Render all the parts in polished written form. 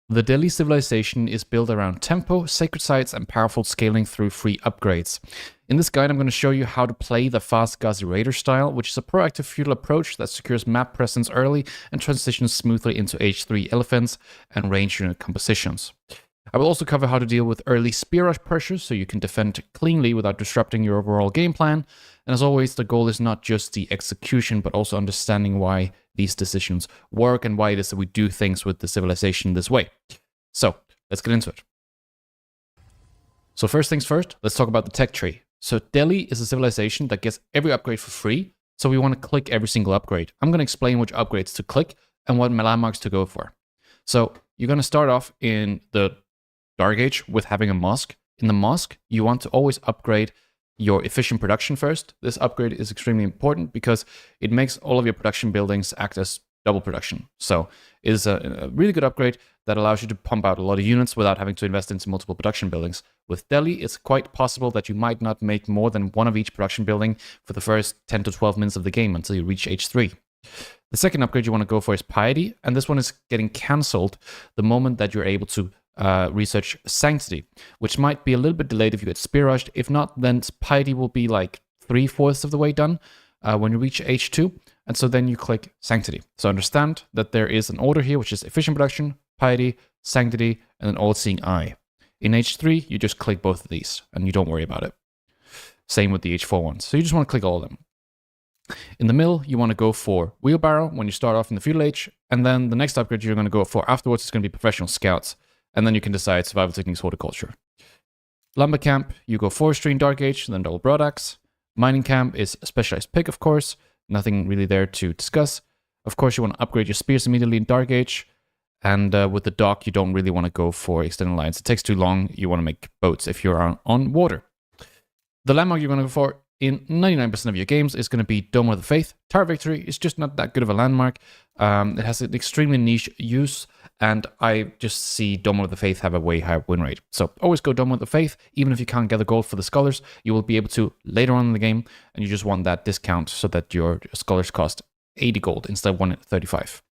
The Delhi civilization is built around tempo, sacred sites, and powerful scaling through free upgrades. In this guide, I'm going to show you how to play the fast Ghazi Raider style, which is a proactive feudal approach that secures map presence early and transitions smoothly into H3 elephants and range unit compositions. I will also cover how to deal with early spear rush pressures so you can defend cleanly without disrupting your overall game plan. And as always, the goal is not just the execution, but also understanding why these decisions work and why it is that we do things with the civilization this way. So let's get into it. So first things first, let's talk about the tech tree. So Delhi is a civilization that gets every upgrade for free, so we want to click every single upgrade. I'm going to explain which upgrades to click and what landmarks to go for. So you're going to start off in the Dark Age with having a mosque. In the mosque, you want to always upgrade your efficient production first. This upgrade is extremely important because it makes all of your production buildings act as double production. So it is a really good upgrade that allows you to pump out a lot of units without having to invest into multiple production buildings. With Delhi, it's quite possible that you might not make more than one of each production building for the first 10 to 12 minutes of the game until you reach H3. The second upgrade you want to go for is Piety, and this one is getting cancelled the moment that you're able to research Sanctity, which might be a little bit delayed if you get spear rushed. If not, then Piety will be like 3/4 of the way done when you reach H2, and so then you click Sanctity. So understand that there is an order here, which is efficient production, Piety, Sanctity, and an all-seeing eye. In H3, you just click both of these, and you don't worry about it. Same with the H4 ones. So you just want to click all of them. In the middle, you want to go for Wheelbarrow when you start off in the Feudal Age, and then the next upgrade you're going to go for afterwards is going to be Professional Scouts, and then you can decide Survival Techniques, Horticulture. Lumber Camp, you go Forestry in Dark Age, then Double Broadaxe. Mining Camp is a Specialized Pick, of course. Nothing really there to discuss. Of course, you want to upgrade your spears immediately in Dark Age. And with the dock, you don't really want to go for Extended Lines. It takes too long. You want to make boats if you're on water. The landmark you're going to go for in 99% of your games is going to be Dome of the Faith. Tower Victory is just not that good of a landmark. It has an extremely niche use, and I just see Dome of the Faith have a way higher win rate. So always go Dome of the Faith. Even if you can't gather gold for the scholars, you will be able to later on in the game, and you just want that discount so that your scholars cost 80 gold instead of 135.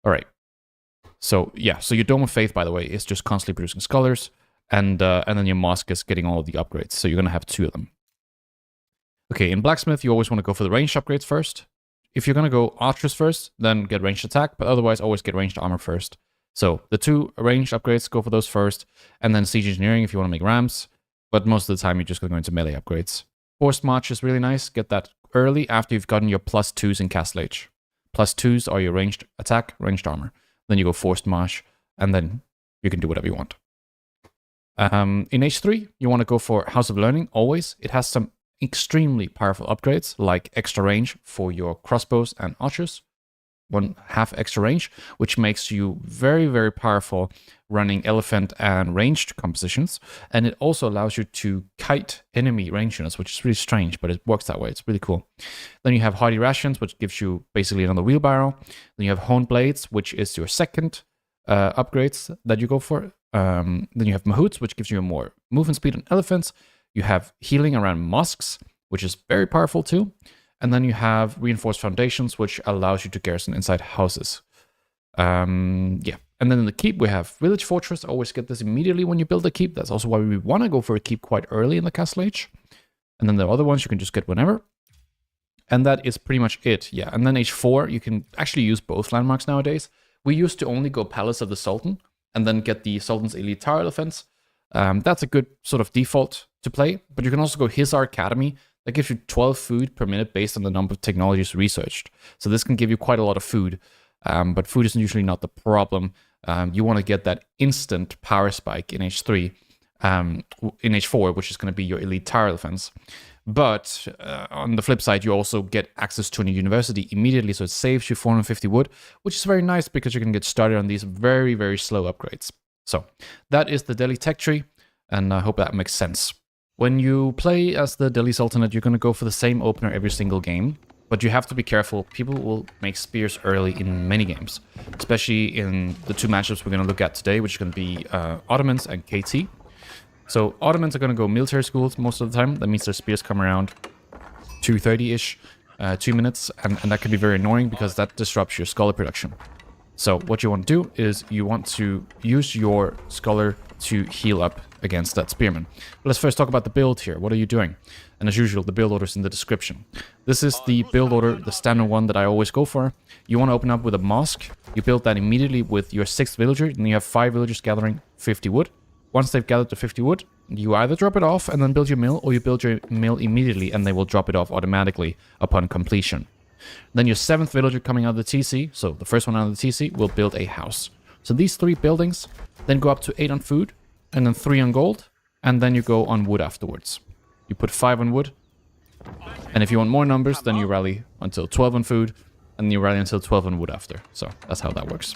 All right. So yeah, so your Dome of Faith, by the way, is just constantly producing scholars, and then your mosque is getting all of the upgrades. So you're going to have 2 of them. Okay, in Blacksmith, you always want to go for the ranged upgrades first. If you're going to go archers first, then get ranged attack, but otherwise always get ranged armor first. So the 2 ranged upgrades, go for those first, and then siege engineering if you want to make rams, but most of the time you're just going to go into melee upgrades. Forced March is really nice. Get that early after you've gotten your +2s in Castle Age. +2s are your ranged attack, ranged armor. Then you go Forced March, and then you can do whatever you want. In H3, you want to go for House of Learning, always. It has some extremely powerful upgrades, like extra range for your crossbows and archers. 1/2 extra range, which makes you very, very powerful running elephant and ranged compositions. And it also allows you to kite enemy range units, which is really strange, but it works that way. It's really cool. Then you have Hardy Rations, which gives you basically another wheelbarrow. Then you have Honed Blades, which is your second upgrades that you go for. Then you have Mahouts, which gives you more movement speed on elephants. You have healing around mosques, which is very powerful too. And then you have Reinforced Foundations, which allows you to garrison inside houses. Yeah. And then in the keep, we have Village Fortress. Always get this immediately when you build a keep. That's also why we want to go for a keep quite early in the Castle Age. And then the other ones you can just get whenever. And that is pretty much it. Yeah. And then H4, you can actually use both landmarks nowadays. We used to only go Palace of the Sultan and then get the Sultan's Elite Tower Elephants. That's a good sort of default to play, but you can also go Hizar Academy. That gives you 12 food per minute based on the number of technologies researched. So this can give you quite a lot of food, but food is usually not the problem. You want to get that instant power spike in H3, in H4, which is going to be your Elite Tower Elephants. But on the flip side, you also get access to a university immediately, so it saves you 450 wood, which is very nice because you can get started on these very, very slow upgrades. So that is the Delhi tech tree, and I hope that makes sense. When you play as the Delhi Sultanate, you're going to go for the same opener every single game, but you have to be careful. People will make spears early in many games, especially in the 2 matchups we're going to look at today, which is going to be Ottomans and KT. So Ottomans are going to go military schools most of the time. That means their spears come around 2:30-ish, 2 minutes, and that can be very annoying because that disrupts your scholar production. So what you want to do is you want to use your scholar to heal up against that spearman. But let's first talk about the build here. What are you doing? And as usual, the build order is in the description. This is the build order, the standard one that I always go for. You want to open up with a mosque. You build that immediately with your 6th villager, and you have 5 villagers gathering 50 wood. Once they've gathered the 50 wood, you either drop it off and then build your mill, or you build your mill immediately and they will drop it off automatically upon completion. Then your 7th villager coming out of the TC, so the first one out of the TC, will build a house. So these 3 buildings then go up to 8 on food, and then 3 on gold, and then you go on wood afterwards. You put 5 on wood, and if you want more numbers, then you rally until 12 on food, and you rally until 12 on wood after. So that's how that works.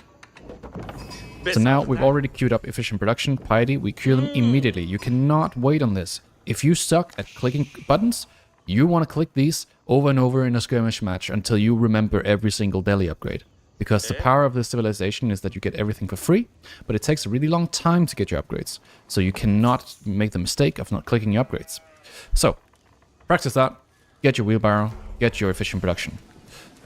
So now we've already queued up efficient production, piety, we queue them immediately. You cannot wait on this. If you suck at clicking buttons, you want to click these over and over in a skirmish match until you remember every single Delhi upgrade. Because the power of this civilization is that you get everything for free, but it takes a really long time to get your upgrades. So you cannot make the mistake of not clicking your upgrades. So, practice that, get your wheelbarrow, get your efficient production.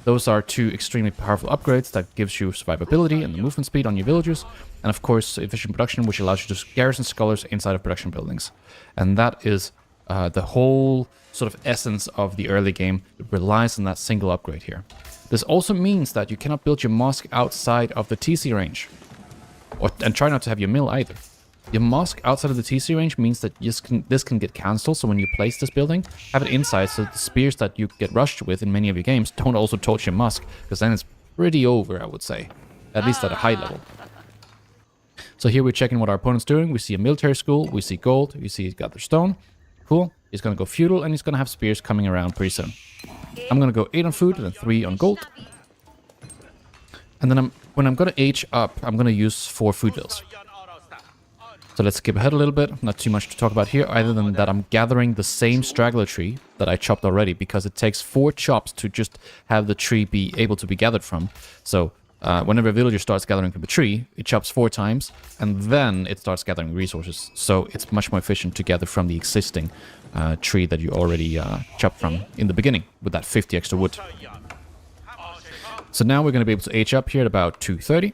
Those are 2 extremely powerful upgrades that gives you survivability and the movement speed on your villagers, and of course efficient production, which allows you to garrison scholars inside of production buildings. And that is the whole sort of essence of the early game. It relies on that single upgrade here. This also means that you cannot build your mosque outside of the TC range. And try not to have your mill either. Your mosque outside of the TC range means that this can get cancelled, so when you place this building, have it inside so the spears that you get rushed with in many of your games don't also torch your mosque, because then it's pretty over, I would say. At least at a high level. So here we're checking what our opponent's doing. We see a military school, we see gold, we see he's got their stone. Cool. He's going to go feudal, and he's going to have spears coming around pretty soon. I'm going to go 8 on food and then 3 on gold. And then when I'm going to age up, I'm going to use 4 food bills. So let's skip ahead a little bit. Not too much to talk about here, other than that I'm gathering the same straggler tree that I chopped already, because it takes 4 chops to just have the tree be able to be gathered from. So whenever a villager starts gathering from a tree, it chops 4 times, and then it starts gathering resources. So it's much more efficient to gather from the existing tree that you already chopped from in the beginning with that 50 extra wood. So now we're going to be able to age up here at about 230.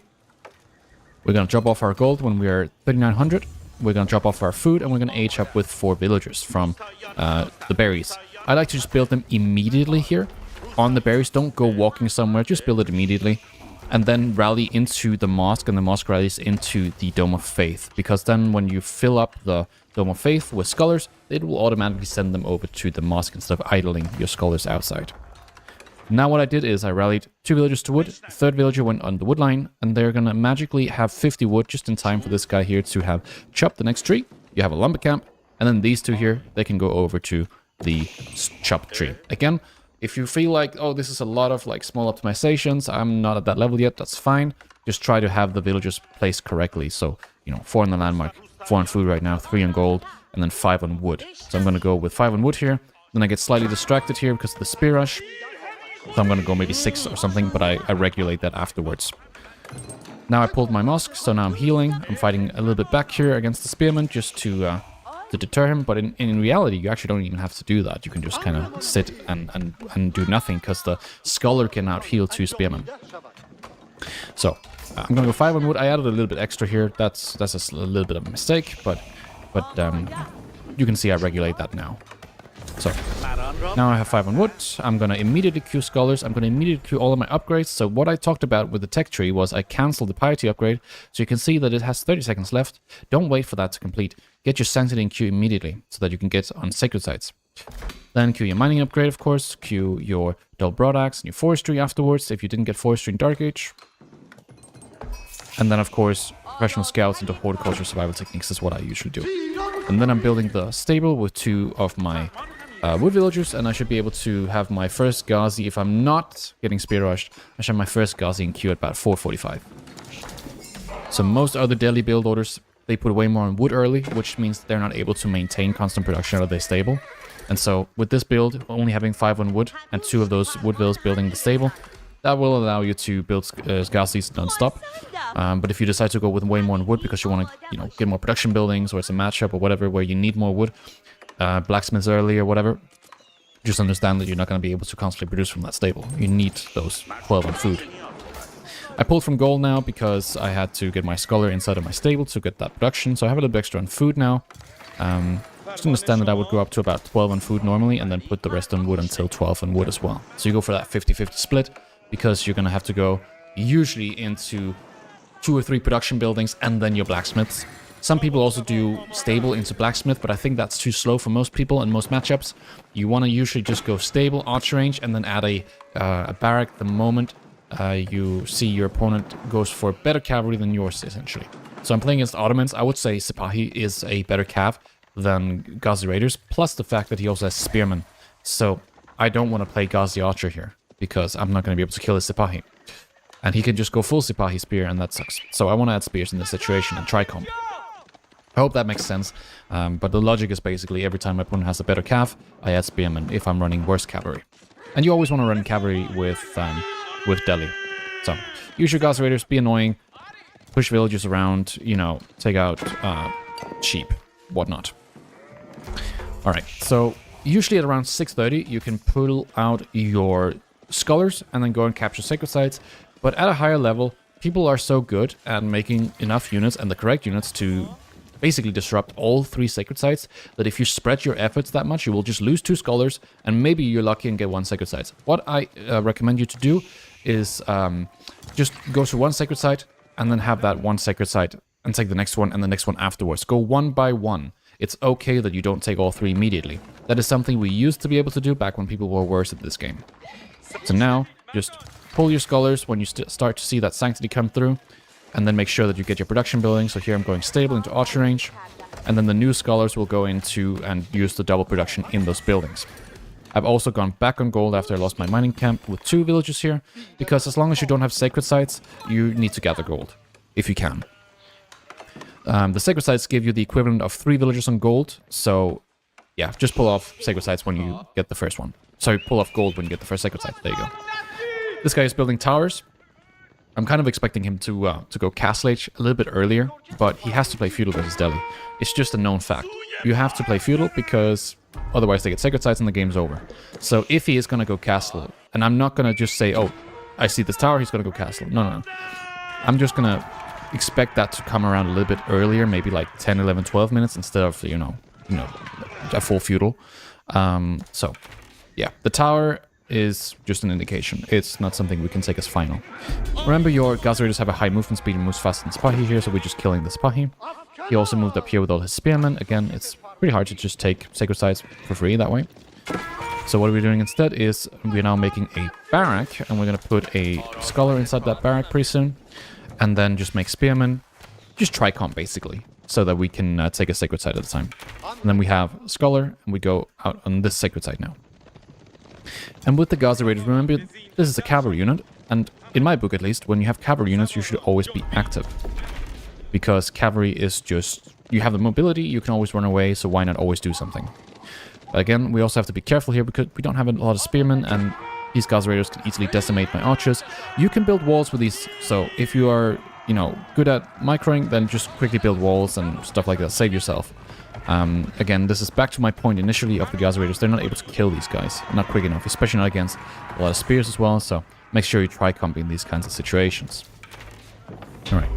We're going to drop off our gold when we are 3900. We're going to drop off our food, and we're going to age up with 4 villagers from the berries. I like to just build them immediately here on the berries. Don't go walking somewhere, just build it immediately. And then rally into the mosque, and the mosque rallies into the Dome of Faith. Because then when you fill up the Dome of Faith with scholars, it will automatically send them over to the mosque instead of idling your scholars outside. Now what I did is I rallied 2 villagers to wood, the 3rd villager went on the wood line, and they're going to magically have 50 wood just in time for this guy here to have chopped the next tree. You have a lumber camp, and then these 2 here, they can go over to the chopped tree. Again, if you feel like, oh, this is a lot of like small optimizations, I'm not at that level yet, that's fine. Just try to have the villagers placed correctly. So, 4 on the landmark, 4 on food right now, 3 on gold, and then 5 on wood. So I'm going to go with 5 on wood here. Then I get slightly distracted here because of the spear rush. So I'm going to go maybe 6 or something, but I regulate that afterwards. Now I pulled my mosque, so now I'm healing. I'm fighting a little bit back here against the spearman just to deter him, but in reality you actually don't even have to do that. You can just kind of sit and do nothing, because the scholar can out heal 2 spearmen. So I'm gonna go 5 on wood. I added a little bit extra here. That's a little bit of a mistake, but you can see I regulate that now. So now I have 5 on wood. I'm gonna immediately queue scholars. I'm gonna immediately queue all of my upgrades. So what I talked about with the tech tree was I canceled the piety upgrade, so you can see that it has 30 seconds left. Don't wait for that to complete. Get your sanctity in queue immediately so that you can get on sacred sites. Then queue your mining upgrade, of course. Queue your double broadaxe and your forestry afterwards if you didn't get forestry in Dark Age. And then, of course, professional scouts into horticulture survival techniques is what I usually do. And then I'm building the stable with 2 of my wood villagers, and I should be able to have my first Ghazi. If I'm not getting spear rushed, I should have my first Ghazi in queue at about 4:45. So most other Delhi build orders, they put way more on wood early, which means they're not able to maintain constant production out of their stable. And so with this build, only having 5 on wood and 2 of those wood bills building the stable, that will allow you to build Ghazis non-stop. But if you decide to go with way more on wood because you want to, get more production buildings, or it's a matchup or whatever where you need more wood, blacksmiths early or whatever, just understand that you're not going to be able to constantly produce from that stable. You need those 12 on food. I pulled from gold now because I had to get my scholar inside of my stable to get that production. So I have a little bit extra on food now. Just understand that I would go up to about 12 on food normally and then put the rest on wood until 12 on wood as well. So you go for that 50-50 split because you're going to have to go usually into 2 or 3 production buildings and then your blacksmiths. Some people also do stable into blacksmith, but I think that's too slow for most people in most matchups. You want to usually just go stable, archer range, and then add a barrack the moment you see your opponent goes for better cavalry than yours, essentially. So I'm playing against Ottomans. I would say Sipahi is a better cav than Ghazi Raiders, plus the fact that he also has Spearmen. So I don't want to play Ghazi Archer here, because I'm not going to be able to kill his Sipahi. And he can just go full Sipahi Spear, and that sucks. So I want to add Spears in this situation and try comp. I hope that makes sense, but the logic is basically every time my opponent has a better cav, I add Spearmen if I'm running worse cavalry. And you always want to run cavalry with Delhi. So, use your Ghazi Raiders, be annoying, push villagers around, you know, take out sheep, whatnot. Alright, so usually at around 6:30 you can pull out your scholars and then go and capture sacred sites, but at a higher level, people are so good at making enough units and the correct units to basically disrupt all 3 sacred sites that if you spread your efforts that much, you will just lose 2 scholars and maybe you're lucky and get 1 sacred site. What I recommend you to do is just go to 1 sacred site and then have that 1 sacred site and take the next one and the next one afterwards. Go 1 by 1. It's okay that you don't take all 3 immediately. That is something we used to be able to do back when people were worse at this game. So now, just pull your scholars when you start to see that sanctity come through. And then make sure that you get your production building. So here I'm going stable into archer range. And then the new scholars will go into and use the double production in those buildings. I've also gone back on gold after I lost my mining camp with 2 villages here. Because as long as you don't have sacred sites, you need to gather gold. If you can. The sacred sites give you the equivalent of 3 villagers on gold. So yeah, just pull off sacred sites when you get the first one. Sorry, pull off gold when you get the first sacred site. There you go. This guy is building towers. I'm kind of expecting him to go Castle Age a little bit earlier, but he has to play Feudal versus Delhi. It's just a known fact. You have to play Feudal because otherwise they get sacred sites and the game's over. So if he is going to go Castle, and I'm not going to just say, oh, I see this tower, he's going to go Castle. No. I'm just going to expect that to come around a little bit earlier, maybe like 10, 11, 12 minutes instead of, you know, a full Feudal. So, yeah, the tower is just an indication. It's not something we can take as final. Remember, your Ghazi Raiders have a high movement speed and moves faster than Sipahi here, so we're just killing the Sipahi. He also moved up here with all his spearmen. Again, it's pretty hard to just take sacred sites for free that way. So what we're doing instead is we're now making a barrack, and we're going to put a scholar inside that barrack pretty soon, and then just make spearmen. Just try comp, basically, so that we can take a sacred site at a time. And then we have scholar, and we go out on this sacred site now. And with the Ghazi Raiders, remember, this is a cavalry unit, and in my book at least, when you have cavalry units, you should always be active. Because cavalry is just, you have the mobility, you can always run away, so why not always do something? But again, we also have to be careful here, because we don't have a lot of spearmen, and these Ghazi Raiders can easily decimate my archers. You can build walls with these, so if you are, you know, good at microing, then just quickly build walls and stuff like that, save yourself. Again, this is back to my point initially of the Ghazi Raiders. They're not able to kill these guys. Not quick enough, especially not against a lot of spears as well. So make sure you try comping these kinds of situations. Alright.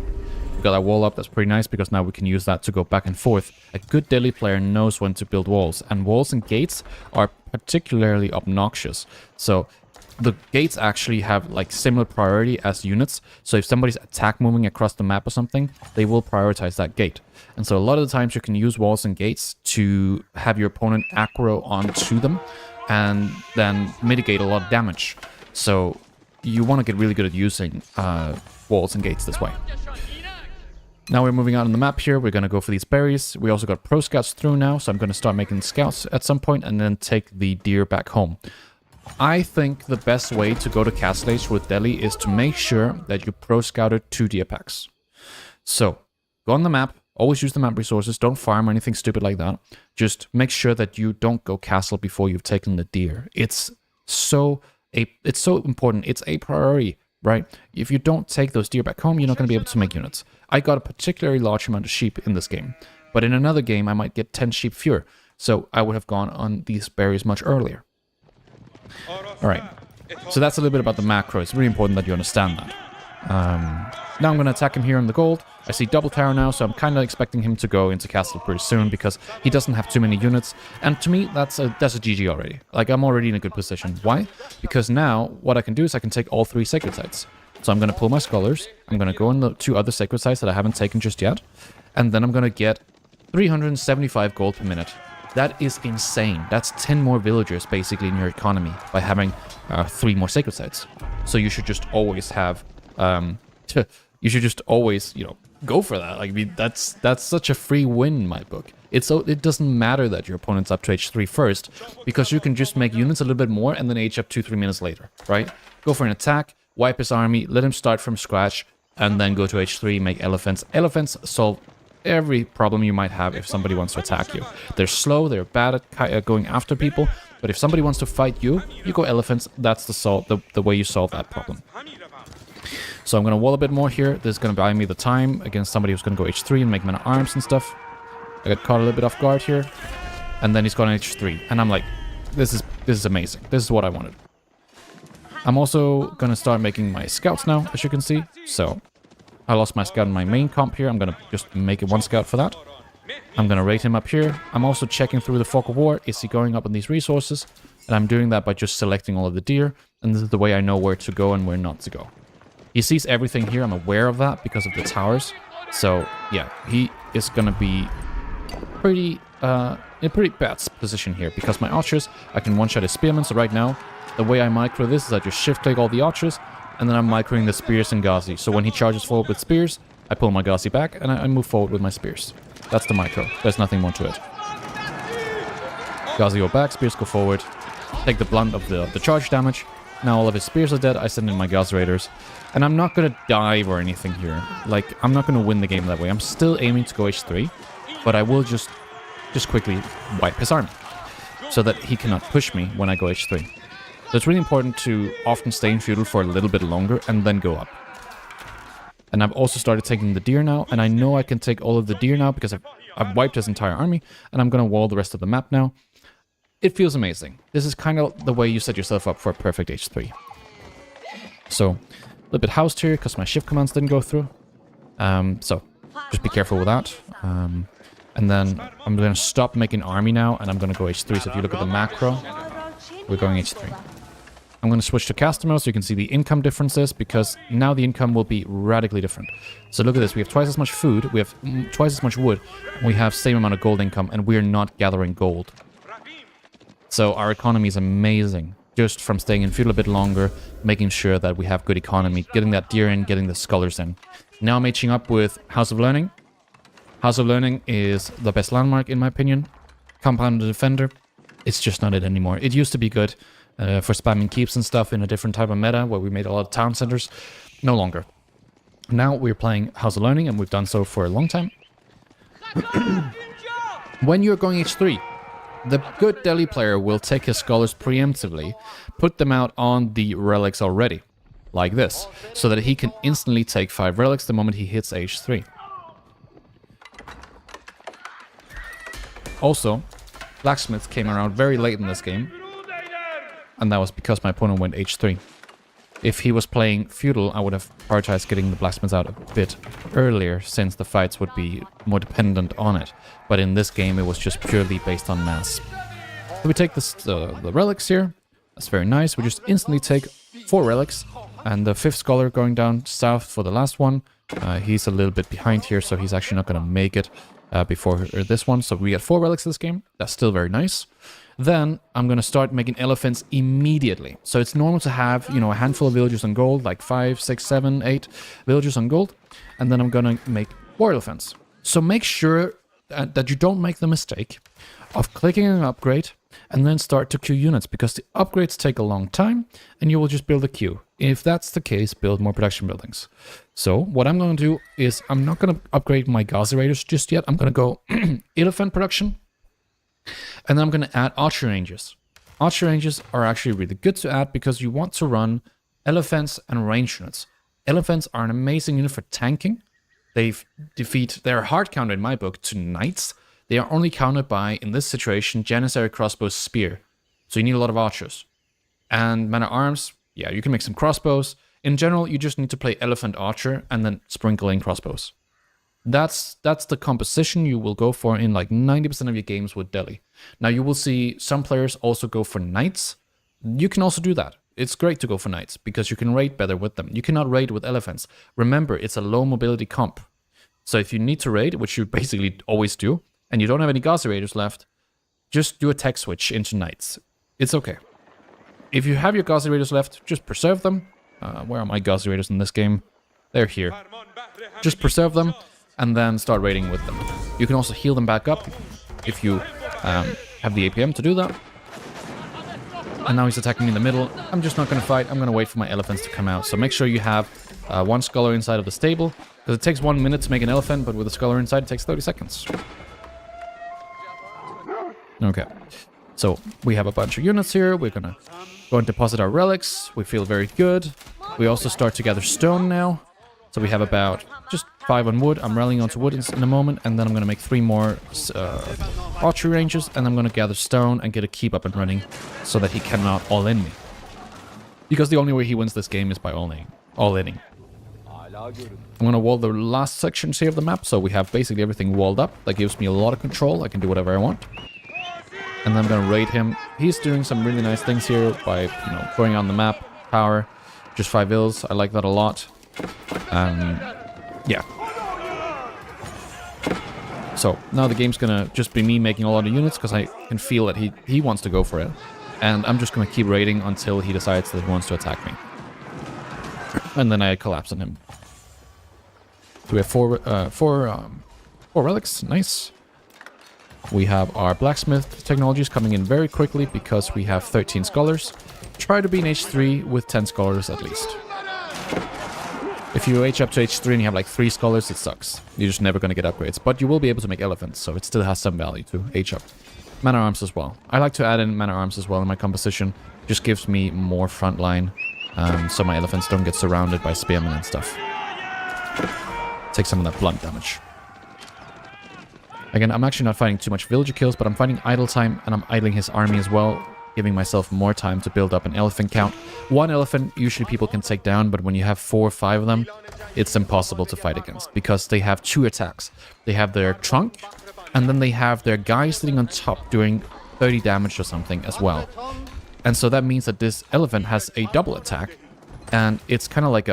We got our wall up. That's pretty nice because now we can use that to go back and forth. A good Delhi player knows when to build walls. And walls and gates are particularly obnoxious. So the gates actually have like similar priority as units. So if somebody's attack moving across the map or something, they will prioritize that gate. And so a lot of the times you can use walls and gates to have your opponent aggro onto them and then mitigate a lot of damage. So you want to get really good at using walls and gates this way. Now we're moving out on the map here. We're going to go for these berries. We also got pro scouts through now. So I'm going to start making scouts at some point and then take the deer back home. I think the best way to go to Castle Age with Delhi is to make sure that you pro scouted 2 deer packs. So go on the map. Always use the map resources. Don't farm or anything stupid like that. Just make sure that you don't go castle before you've taken the deer. It's so important. It's a priority, right? If you don't take those deer back home, you're not going to be able to make units. I got a particularly large amount of sheep in this game, but in another game I might get 10 sheep fewer. So I would have gone on these berries much earlier. All right. So that's a little bit about the macro. It's really important that you understand that. Now I'm going to attack him here on the gold. I see double tower now, so I'm kind of expecting him to go into castle pretty soon because he doesn't have too many units. And to me, that's a GG already. Like, I'm already in a good position. Why? Because now what I can do is I can take all 3 sacred sites. So I'm going to pull my scholars. I'm going to go in the 2 other sacred sites that I haven't taken just yet. And then I'm going to get 375 gold per minute. That is insane. That's 10 more villagers basically in your economy by having 3 more sacred sites. So you should just always have... you should just always, you know, go for that. Like, I mean, that's such a free win in my book. It doesn't matter that your opponent's up to H3 first, because you can just make units a little bit more and then H up 2-3 minutes later, right? Go for an attack, wipe his army, let him start from scratch, and then go to H3, make elephants. Elephants solve every problem you might have if somebody wants to attack you. They're slow, they're bad at going after people, but if somebody wants to fight you, you go elephants. That's the way you solve that problem. So I'm going to wall a bit more here. This is going to buy me the time against somebody who's going to go H3 and make men at arms and stuff. I got caught a little bit off guard here. And then he's gone H3. And I'm like, this is amazing. This is what I wanted. I'm also going to start making my scouts now, as you can see. So I lost my scout in my main comp here. I'm going to just make it 1 scout for that. I'm going to rate him up here. I'm also checking through the fog of war. Is he going up in these resources? And I'm doing that by just selecting all of the deer. And this is the way I know where to go and where not to go. He sees everything here. I'm aware of that because of the towers. So, yeah, he is going to be in a pretty bad position here because my archers, I can one-shot his spearmen. So right now, the way I micro this is I just shift-click all the archers, and then I'm microing the spears and Ghazi. So when he charges forward with spears, I pull my Ghazi back, and I move forward with my spears. That's the micro. There's nothing more to it. Ghazi go back, spears go forward. Take the blunt of the charge damage. Now all of his spears are dead. I send in my Ghazi Raiders. And I'm not going to dive or anything here. Like, I'm not going to win the game that way. I'm still aiming to go H3. But I will just quickly wipe his army. So that he cannot push me when I go H3. So it's really important to often stay in feudal for a little bit longer and then go up. And I've also started taking the deer now. And I know I can take all of the deer now because I've wiped his entire army. And I'm going to wall the rest of the map now. It feels amazing. This is kind of the way you set yourself up for a perfect H3. So, a little bit housed here because my shift commands didn't go through. So, just be careful with that. And then I'm going to stop making army now and I'm going to go H3. So if you look at the macro, we're going H3. I'm going to switch to caster mode so you can see the income differences because now the income will be radically different. So look at this. We have twice as much food. We have twice as much wood. And we have same amount of gold income and we're not gathering gold. So our economy is amazing, just from staying in feudal a bit longer, making sure that we have good economy, getting that deer in, getting the scholars in. Now I'm matching up with House of Learning. House of Learning is the best landmark in my opinion. Compounded Defender, it's just not it anymore. It used to be good for spamming keeps and stuff in a different type of meta where we made a lot of town centers. No longer. Now we're playing House of Learning and we've done so for a long time. When you're going H3, the good Delhi player will take his scholars preemptively, put them out on the relics already, like this, so that he can instantly take 5 relics the moment he hits H3. Also, blacksmiths came around very late in this game, and that was because my opponent went H3. If he was playing feudal, I would have prioritized getting the blacksmiths out a bit earlier, since the fights would be more dependent on it. But in this game, it was just purely based on mass. So we take this, the relics here. That's very nice. We just instantly take 4 relics. And the 5th scholar going down south for the last one. He's a little bit behind here, so he's actually not going to make it before this one. So we get 4 relics this game. That's still very nice. Then I'm going to start making elephants immediately. So it's normal to have, you know, a handful of villagers on gold, like 5, 6, 7, 8 villagers on gold. And then I'm going to make war elephants. So make sure that you don't make the mistake of clicking an upgrade and then start to queue units, because the upgrades take a long time and you will just build a queue. If that's the case, build more production buildings. So what I'm going to do is I'm not going to upgrade my Ghazi Raiders just yet. I'm going to go elephant production. And then I'm going to add archer ranges. Archer ranges are actually really good to add because you want to run elephants and range units. Elephants are an amazing unit for tanking. They're hard counted in my book to knights. They are only counted by, in this situation, Janissary crossbow spear. So you need a lot of archers. And men at arms, yeah, you can make some crossbows. In general, you just need to play Elephant Archer and then sprinkle in crossbows. That's the composition you will go for in like 90% of your games with Delhi. Now you will see some players also go for knights. You can also do that. It's great to go for knights because you can raid better with them. You cannot raid with elephants. Remember, it's a low mobility comp. So if you need to raid, which you basically always do, and you don't have any Ghazi raiders left, just do a tech switch into knights. It's okay. If you have your Ghazi raiders left, just preserve them. Where are my Ghazi raiders in this game? They're here. Just preserve them and then start raiding with them. You can also heal them back up if you have the APM to do that. And now he's attacking me in the middle. I'm just not going to fight. I'm going to wait for my elephants to come out. So make sure you have one scholar inside of the stable, because it takes 1 minute to make an elephant, but with a scholar inside it takes 30 seconds. Okay, so we have a bunch of units here. We're going to go and deposit our relics. We feel very good. We also start to gather stone now. So we have about just 5 on wood. I'm rallying onto wood in a moment, and then I'm going to make 3 more archery ranges, and I'm going to gather stone and get a keep up and running so that he cannot all-in me. Because the only way he wins this game is by all-inning. I'm going to wall the last sections here of the map, so we have basically everything walled up. That gives me a lot of control. I can do whatever I want. And then I'm going to raid him. He's doing some really nice things here by, going on the map, power, just 5 ills. I like that a lot. Yeah. So now the game's gonna just be me making a lot of units because I can feel that he wants to go for it. And I'm just gonna keep raiding until he decides that he wants to attack me. And then I collapse on him. So we have four relics. Nice. We have our blacksmith technologies coming in very quickly because we have 13 scholars. Try to be in H3 with 10 scholars at least. If you H up to H3 and you have like 3 scholars, it sucks. You're just never going to get upgrades. But you will be able to make elephants, so it still has some value to H up. Man-at-arms as well. I like to add in man-at-arms as well in my composition. Just gives me more frontline, so my elephants don't get surrounded by spearmen and stuff. Take some of that blunt damage. Again, I'm actually not fighting too much villager kills, but I'm fighting idle time, and I'm idling his army as well, giving myself more time to build up an elephant count. 1 elephant, usually people can take down, but when you have 4 or 5 of them, it's impossible to fight against, because they have 2 attacks. They have their trunk, and then they have their guy sitting on top doing 30 damage or something as well. And so that means that this elephant has a double attack, and it's kind of like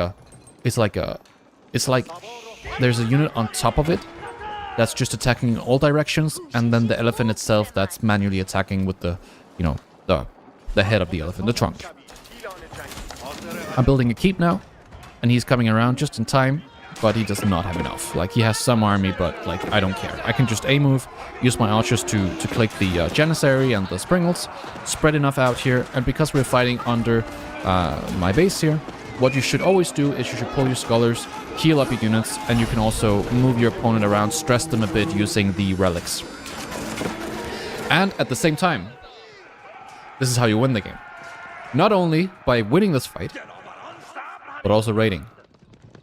it's like there's a unit on top of it that's just attacking in all directions, and then the elephant itself that's manually attacking with the, the head of the elephant, the trunk. I'm building a keep now, and he's coming around just in time, but he does not have enough. Like, he has some army, but, like, I don't care. I can just A-move, use my archers to click the Janissary and the Springles, spread enough out here, and because we're fighting under my base here, what you should always do is you should pull your scholars, heal up your units, and you can also move your opponent around, stress them a bit using the relics. And at the same time, this is how you win the game. Not only by winning this fight, but also raiding.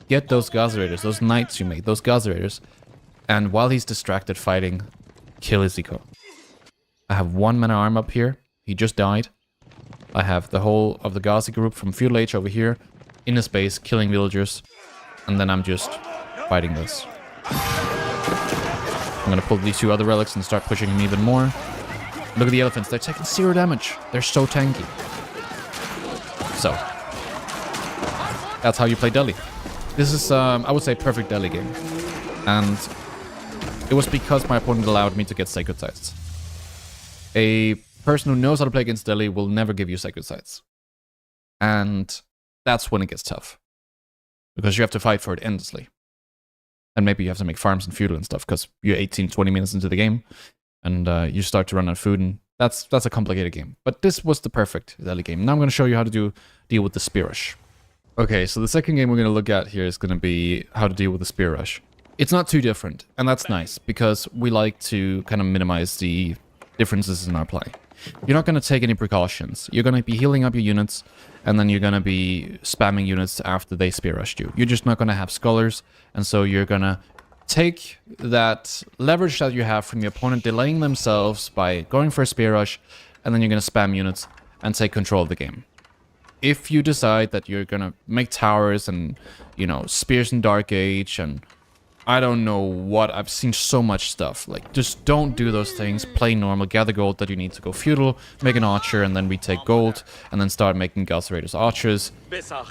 Get those Ghazi raiders, those knights you made, those Ghazi raiders, and while he's distracted fighting, kill his eco. I have 1 man-at-arm up here. He just died. I have the whole of the Ghazi group from Feudal Age over here in his base, killing villagers, and then I'm just fighting this. I'm gonna pull these 2 other relics and start pushing him even more. Look at the elephants, they're taking 0 damage. They're so tanky. So, that's how you play Delhi. This is, I would say, perfect Delhi game. And it was because my opponent allowed me to get sacred sites. A person who knows how to play against Delhi will never give you sacred sites. And that's when it gets tough. Because you have to fight for it endlessly. And maybe you have to make farms and feudal and stuff, because you're 18, 20 minutes into the game, and you start to run out of food, and that's a complicated game. But this was the perfect Delhi game. Now I'm going to show you how to deal with the spear rush. Okay, so the second game we're going to look at here is going to be how to deal with the spear rush. It's not too different, and that's nice, because we like to kind of minimize the differences in our play. You're not going to take any precautions. You're going to be healing up your units, and then you're going to be spamming units after they spear rushed you. You're just not going to have scholars, and so you're going to take that leverage that you have from your opponent delaying themselves by going for a spear rush, and then you're going to spam units and take control of the game. if you decide that you're gonna make towers and, you know, spears in Dark Age and I don't know what, I've seen so much stuff. Like, just don't do those things. Play normal, gather gold that you need to go feudal, make an archer, and then retake gold, and then start making Galcerators archers.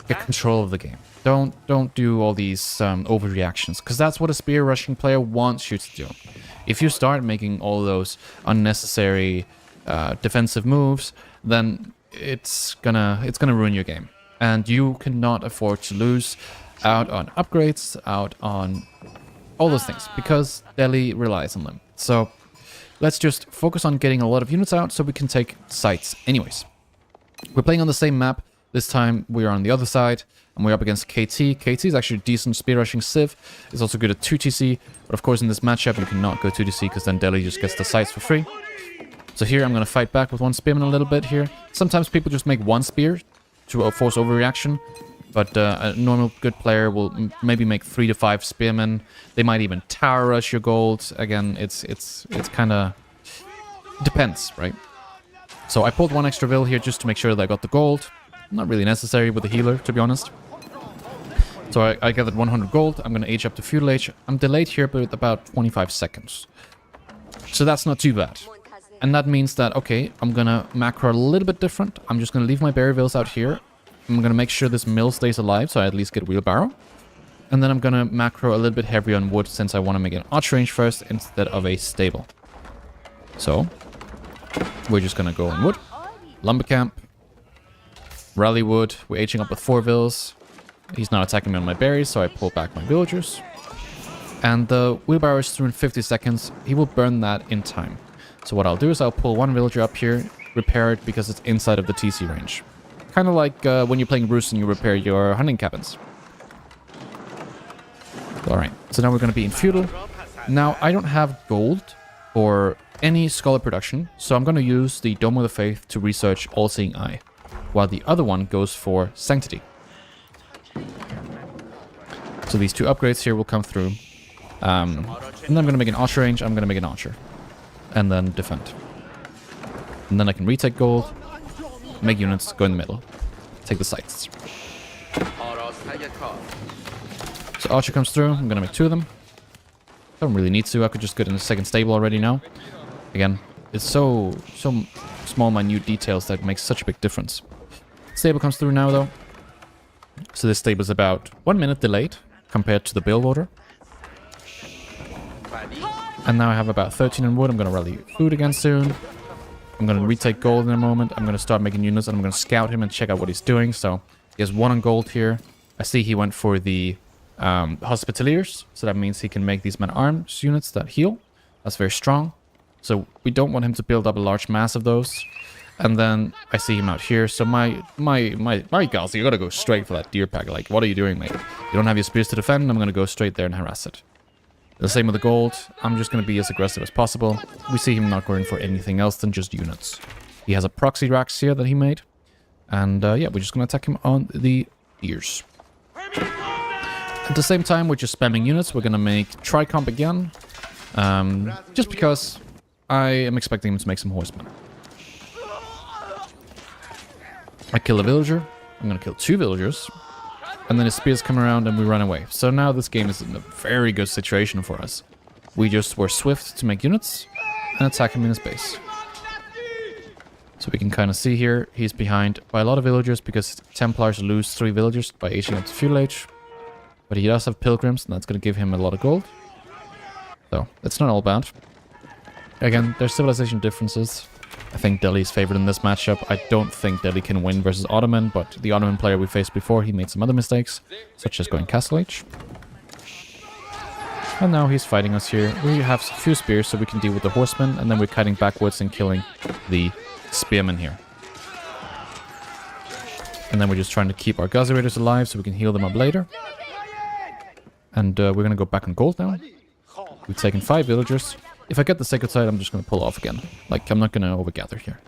Get control of the game. Don't do all these overreactions, because that's what a spear rushing player wants you to do. If you start making all those unnecessary defensive moves, then it's gonna ruin your game, and you cannot afford to lose out on upgrades, out on all those things, because Delhi relies on them. So let's just focus on getting a lot of units out so we can take sites. Anyways, we're playing on the same map. This time we are on the other side and we're up against KT. KT is actually a decent spear rushing civ. It's also good at 2TC, but of course in this matchup you cannot go 2TC because then Delhi just gets the sites for free. So here I'm going to fight back with one spearman a little bit here. Sometimes people just make one spear to force overreaction. But a normal good player will maybe make 3 to 5 spearmen. They might even tower rush your gold. Again, it's kind of depends, right? So I pulled one extra vill here just to make sure that I got the gold. Not really necessary with the healer, to be honest. So I gathered 100 gold. I'm going to age up to feudal age. I'm delayed here by about 25 seconds. So that's not too bad. And that means that, okay, I'm going to macro a little bit different. I'm just going to leave my berry vills out here. I'm going to make sure this mill stays alive, so I at least get wheelbarrow. And then I'm going to macro a little bit heavier on wood, since I want to make an archer range first instead of a stable. So, we're just going to go on wood. Lumber camp. Rally wood. We're aging up with 4 vills. He's not attacking me on my berries, so I pull back my villagers. And the wheelbarrow is through in 50 seconds. He will burn that in time. So what I'll do is I'll pull one villager up here, repair it because it's inside of the TC range. Kind of like when you're playing Roost and you repair your hunting cabins. Alright, so now we're going to be in feudal. Now, I don't have gold or any scholar production, so I'm going to use the Dome of the Faith to research All-Seeing Eye, while the other one goes for Sanctity. So these 2 upgrades here will come through. And then I'm going to make an archer range, I'm going to make an archer. And then defend. And then I can retake gold. Make units, go in the middle. Take the sites. So Archer comes through. I'm going to make 2 of them. Don't really need to. I could just get in the second stable already now. Again, it's so small, minute details that makes such a big difference. Stable comes through now, though. So this stable is about 1 minute delayed compared to the build order. And now I have about 13 in wood. I'm going to rally food again soon. I'm going to retake gold in a moment. I'm going to start making units and I'm going to scout him and check out what he's doing. So he has 1 on gold here. I see he went for the Hospitaliers. So that means he can make these man-arms units that heal. That's very strong. So we don't want him to build up a large mass of those. And then I see him out here. So my guys, you got to go straight for that deer pack. Like, what are you doing, mate? You don't have your spears to defend. I'm going to go straight there and harass it. The same with the gold. I'm just going to be as aggressive as possible. We see him not going for anything else than just units. He has a proxy racks here that he made. And yeah, we're just going to attack him on the ears. At the same time, we're just spamming units. We're going to make Tricomp again. Just because I am expecting him to make some horsemen. I kill a villager. I'm going to kill 2 villagers. And then his spears come around and we run away. So now this game is in a very good situation for us. We just were swift to make units and attack him in his base. So we can kind of see here, he's behind by a lot of villagers because Templars lose 3 villagers by aging up to feudal age. But he does have pilgrims and that's going to give him a lot of gold. So it's not all bad. Again, there's civilization differences. I think Delhi is favored in this matchup. I don't think Delhi can win versus Ottoman, but the Ottoman player we faced before, he made some other mistakes, such as going Castle Age. And now he's fighting us here. We have a few spears so we can deal with the horsemen, and then we're cutting backwards and killing the spearmen here. And then we're just trying to keep our Gazerators alive so we can heal them up later. And we're going to go back on gold now. We've taken 5 villagers. If I get the sacred side, I'm just going to pull off again. Like, I'm not going to overgather here.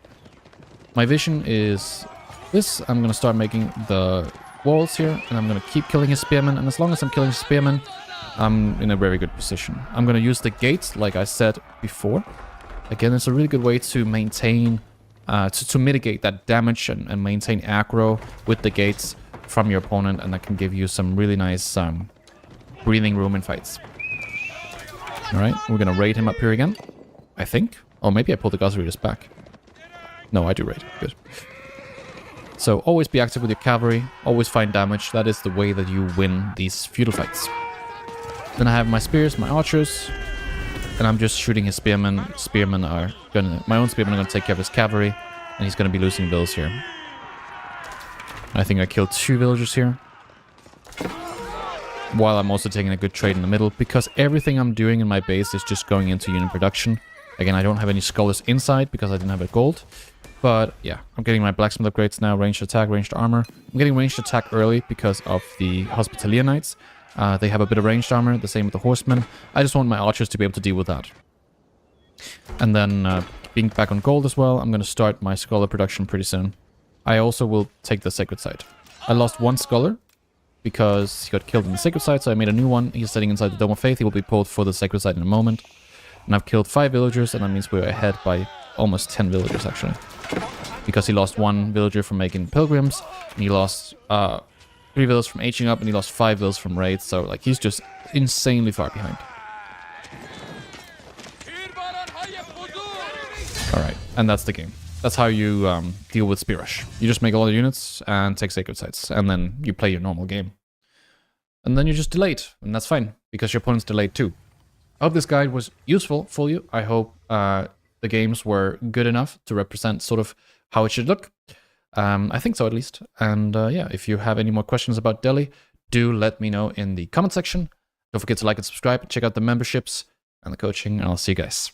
My vision is this. I'm going to start making the walls here, and I'm going to keep killing his spearmen. And as long as I'm killing his spearmen, I'm in a very good position. I'm going to use the gates, like I said before. Again, it's a really good way to maintain to mitigate that damage and maintain aggro with the gates from your opponent, and that can give you some really nice breathing room in fights. Alright, we're gonna raid him up here again, I think. Or maybe I pulled the Gods Readers back. No, I do raid. Good. So always be active with your cavalry, always find damage. That is the way that you win these feudal fights. Then I have my spears, my archers, and I'm just shooting his spearmen. My own spearmen are gonna take care of his cavalry, and he's gonna be losing vills here. I think I killed 2 villagers here, while I'm also taking a good trade in the middle, because everything I'm doing in my base is just going into unit production. Again, I don't have any scholars inside because I didn't have a gold. But yeah, I'm getting my blacksmith upgrades now, ranged attack, ranged armor. I'm getting ranged attack early because of the Hospitalier Knights. They have a bit of ranged armor, the same with the horsemen. I just want my archers to be able to deal with that. And then being back on gold as well, I'm going to start my scholar production pretty soon. I also will take the sacred site. I lost 1 scholar because he got killed in the sacred site, so I made a new one. He's sitting inside the Dome of Faith. He will be pulled for the sacred site in a moment. And I've killed 5 villagers, and that means we're ahead by almost 10 villagers, actually. Because he lost 1 villager from making pilgrims, and he lost 3 villagers from aging up, and he lost 5 villagers from raids, so like he's just insanely far behind. Alright, and that's the game. That's how you deal with Spear Rush. You just make a lot of units and take sacred sites, and then you play your normal game. And then you're just delayed, and that's fine, because your opponent's delayed too. I hope this guide was useful for you. I hope the games were good enough to represent sort of how it should look. I think so, at least. And yeah, if you have any more questions about Delhi, do let me know in the comment section. Don't forget to like and subscribe, check out the memberships and the coaching, and I'll see you guys.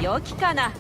Yoki kana?